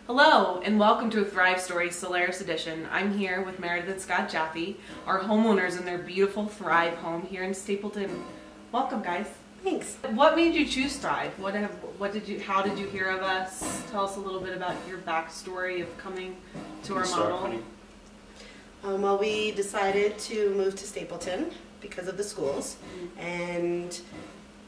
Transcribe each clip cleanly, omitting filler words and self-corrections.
Hello and welcome to a Thrive Story Solaris Edition. I'm here with Meredith and Scott Jaffe, our homeowners in their beautiful Thrive home here in Stapleton. Welcome, guys. Thanks. What made you choose Thrive? How did you hear of us? Tell us a little bit about your backstory of coming to our model. Well, we decided to move to Stapleton because of the schools and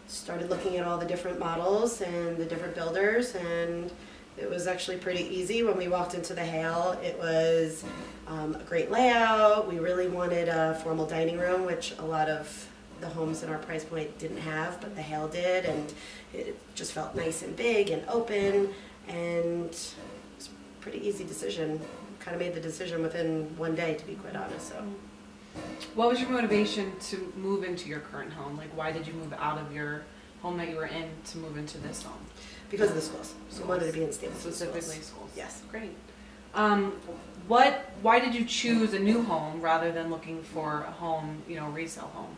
started looking at all the different models and the different builders, and it was actually pretty easy when we walked into the Hale. It was a great layout. We really wanted a formal dining room, which a lot of the homes in our price point didn't have, but the Hale did, and it just felt nice and big and open, and it was a pretty easy decision. Kind of made the decision within one day, to be quite honest. So, what was your motivation to move into your current home? Like, why did you move out of your home that you were in to move into this home? Because of the schools. We wanted to be in Stapleton. Specifically schools. Yes. Great. Why did you choose a new home rather than looking for a home, resale home?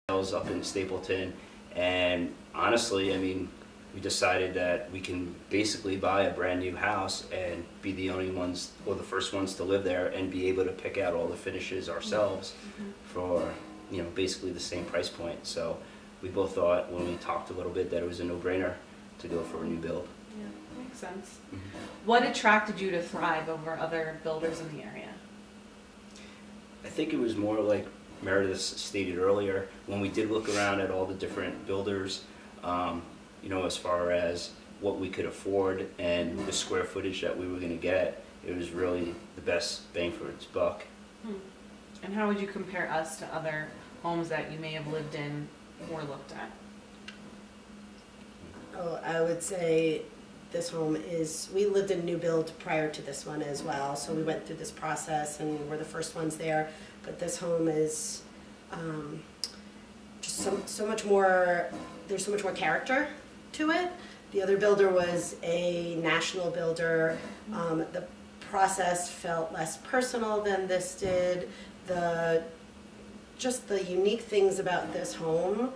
Up in Stapleton, and honestly, we decided that we can basically buy a brand new house and be the only ones or the first ones to live there and be able to pick out all the finishes ourselves for basically the same price point. So we both thought when we talked a little bit that it was a no-brainer to go for a new build. Yeah, makes sense. What attracted you to Thrive over other builders in the area? I think it was more like Meredith stated earlier, when we did look around at all the different builders, as far as what we could afford and the square footage that we were going to get, it was really the best bang for its buck. And how would you compare us to other homes that you may have lived in or looked at? Oh, I would say this home we lived in a new build prior to this one as well, so we went through this process and we're the first ones there. But this home is just so much more, there's so much more character to it. The other builder was a national builder. The process felt less personal than this did. Just the unique things about this home,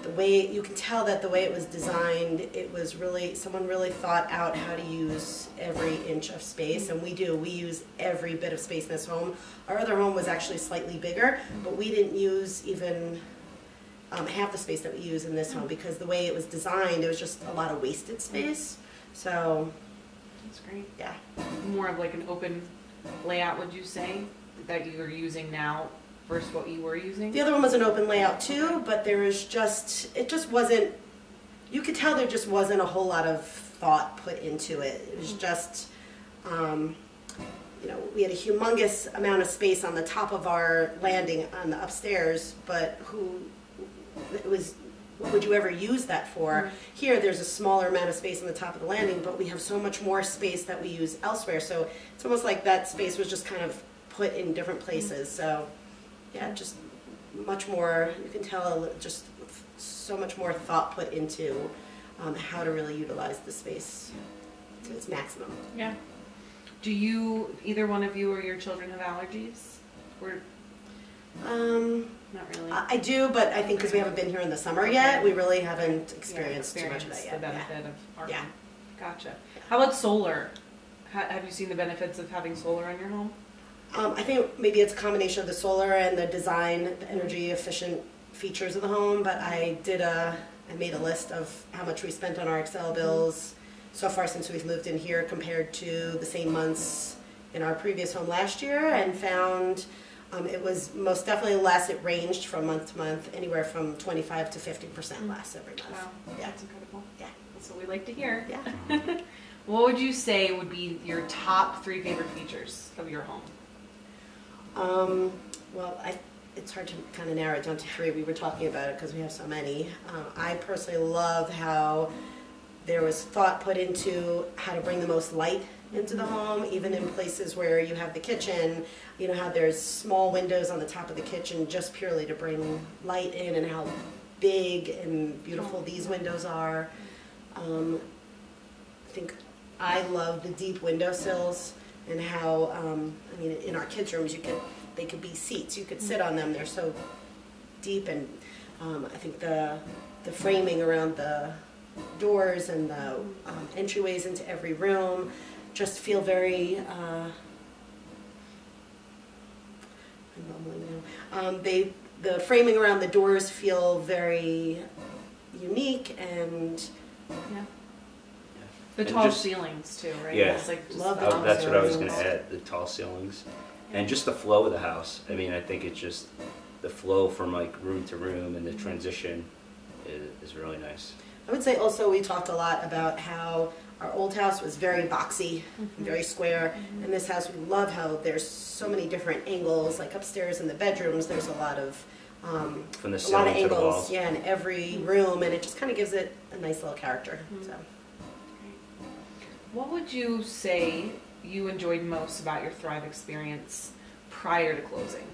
the way you can tell that the way it was designed, it was really, someone really thought out how to use every inch of space, and we use every bit of space in this home. Our other home was actually slightly bigger, but we didn't use even half the space that we use in this home, because the way it was designed, it was just a lot of wasted space. So that's great. Yeah. More of like an open layout, would you say, that you're using now versus what you were using? The other one was an open layout too, but it just wasn't, you could tell there just wasn't a whole lot of thought put into it. It was just, we had a humongous amount of space on the top of our landing on the upstairs, but what would you ever use that for? Here there's a smaller amount of space on the top of the landing, but we have so much more space that we use elsewhere. So it's almost like that space was just kind of put in different places. So yeah, just much more, you can tell, just so much more thought put into how to really utilize the space to its maximum. Yeah. Do either one of you or your children have allergies? Not really. I do, but I think because we haven't been here in the summer yet, we really haven't experienced too much of that yet. The benefit of our home. Gotcha. Yeah. How about solar? Have you seen the benefits of having solar on your home? I think maybe it's a combination of the solar and the design, the energy efficient features of the home, but I made a list of how much we spent on our Excel bills so far since we've moved in here compared to the same months in our previous home last year, and found it was most definitely less. It ranged from month to month, anywhere from 25 to 50% less every month. Wow, yeah. That's incredible. Yeah, that's what we like to hear. Yeah. What would you say would be your top 3 favorite features of your home? Well, it's hard to kind of narrow it down to 3. We were talking about it because we have so many. I personally love how there was thought put into how to bring the most light into the home, even in places where you have the kitchen, how there's small windows on the top of the kitchen just purely to bring light in, and how big and beautiful these windows are. I think I love the deep windowsills and how, in our kids' rooms, they could be seats. You could sit on them. They're so deep, and I think the framing around the doors and the entryways into every room just feel very the framing around the doors feel very unique, and yeah. The And tall just- ceilings too, right? Yeah. It's like just Love the the tall That's what I was going ceilings. to add, the tall ceilings. And just the flow of the house. I mean, I think it's just the flow from like room to room and the transition is really nice. I would say also we talked a lot about how our old house was very boxy, very square, and this house, we love how there's so many different angles, like upstairs in the bedrooms, there's a lot of From the a lot of ceiling to the angles, walls. yeah, in every room, and it just kind of gives it a nice little character. So, What would you say you enjoyed most about your Thrive experience prior to closing?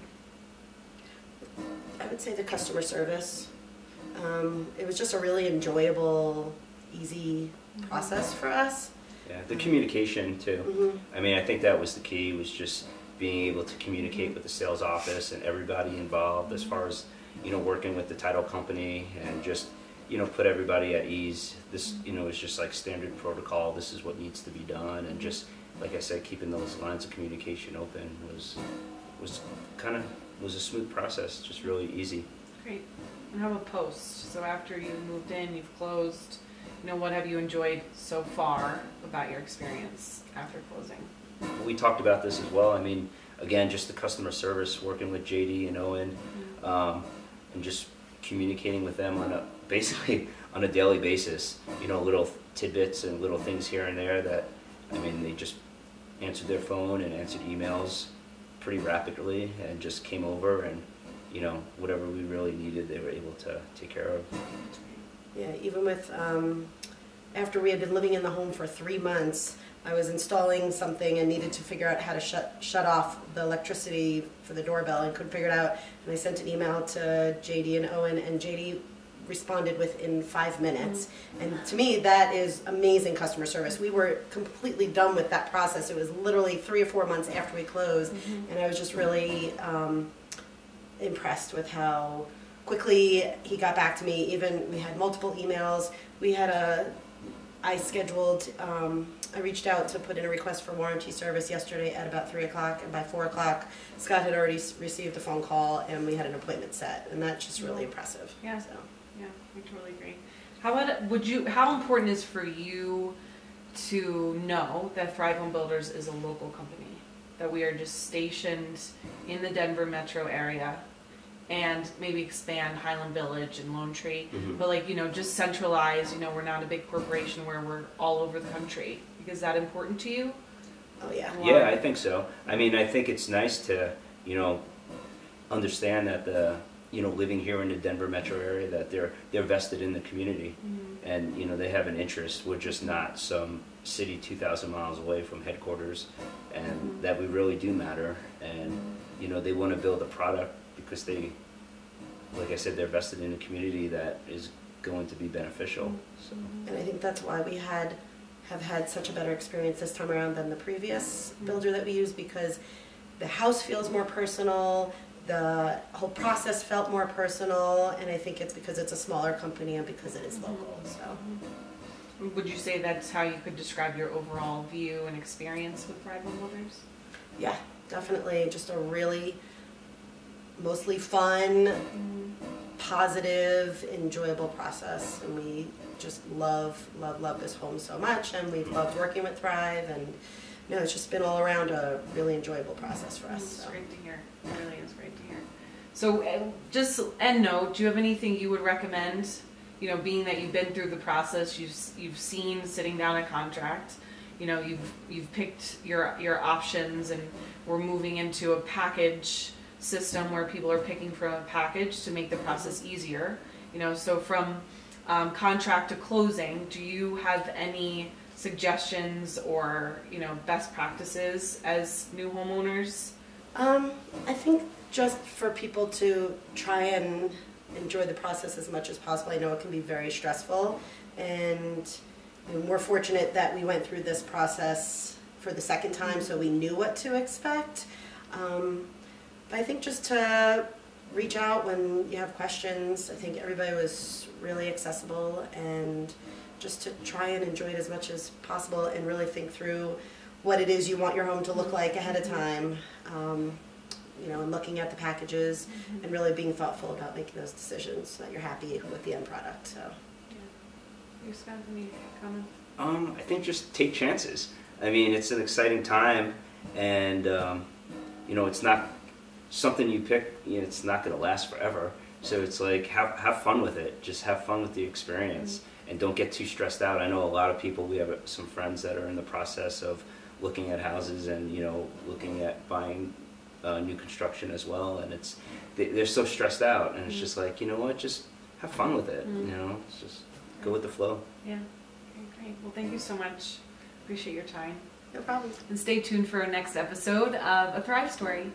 I would say the customer service. It was just a really enjoyable, easy process for us. Yeah, the communication too. I mean, I think that was the key, was just being able to communicate with the sales office and everybody involved as far as, you know, working with the title company and just, you know, put everybody at ease. This, you know, is just like standard protocol. This is what needs to be done, and just, like I said, keeping those lines of communication open was a smooth process, just really easy. Great. And how about post? So after you moved in, you've closed, you know, what have you enjoyed so far about your experience after closing? We talked about this as well. I mean, again, just the customer service, working with JD and Owen, and just communicating with them basically on a daily basis. You know, little tidbits and little things here and there that, I mean, they just answered their phone and answered emails pretty rapidly and just came over, and, you know, whatever we really needed, they were able to take care of. Yeah, even with, after we had been living in the home for 3 months, I was installing something and needed to figure out how to shut off the electricity for the doorbell, and couldn't figure it out. And I sent an email to JD and Owen, and JD responded within 5 minutes. And to me, that is amazing customer service. We were completely done with that process. It was literally 3 or 4 months after we closed, and I was just really impressed with how quickly he got back to me. Even we had multiple emails. We had I reached out to put in a request for warranty service yesterday at about 3 o'clock, and by 4 o'clock, Scott had already received a phone call, and we had an appointment set, and that's just really impressive. Yeah. So. Yeah, I totally agree. How about, how important is for you to know that Thrive Home Builders is a local company, that we are just stationed in the Denver metro area, and maybe expand Highland Village and Lone Tree, but like, you know, just centralize, you know, we're not a big corporation where we're all over the country. Is that important to you? Oh yeah. Yeah, I think so. I mean, I think it's nice to, you know, understand that you know, living here in the Denver metro area, that they're vested in the community, and, you know, they have an interest. We're just not some city 2,000 miles away from headquarters, and that we really do matter. And, you know, they want to build a product because they, like I said, they're vested in a community that is going to be beneficial. So. And I think that's why we have had such a better experience this time around than the previous builder that we used, because the house feels more personal, the whole process felt more personal, and I think it's because it's a smaller company and because it is local. So, Would you say that's how you could describe your overall view and experience with Thrive Home Builders? yeah, definitely just a really mostly fun, positive, enjoyable process, and we just love this home so much, and we've loved working with Thrive, and no, it's just been all around a really enjoyable process for us. It's So. great to hear. It really is great to hear. So, just end note, do you have anything you would recommend? You know, being that you've been through the process, you've seen sitting down a contract, you know, you've picked your options, and we're moving into a package system where people are picking from a package to make the process easier. You know, so from contract to closing, do you have any suggestions or, you know, best practices as new homeowners? I think just for people to try and enjoy the process as much as possible. I know it can be very stressful, and we're fortunate that we went through this process for the second time, so we knew what to expect. I think just to reach out when you have questions. I think everybody was really accessible, and just to try and enjoy it as much as possible and really think through what it is you want your home to look like ahead of time. You know, and looking at the packages and really being thoughtful about making those decisions so that you're happy with the end product. So, You, Scott, any comments? I think just take chances. I mean, it's an exciting time, and you know, it's not something you pick. You know, it's not going to last forever. So it's like have fun with it. Just have fun with the experience, and don't get too stressed out. I know a lot of people. We have some friends that are in the process of looking at houses and, you know, looking at buying new construction as well, and they're so stressed out, and it's just like, you know what, just have fun with it. You know, it's just go with the flow. Yeah. Okay, great. Well, thank you so much. Appreciate your time. no problem. And stay tuned for our next episode of A Thrive Story.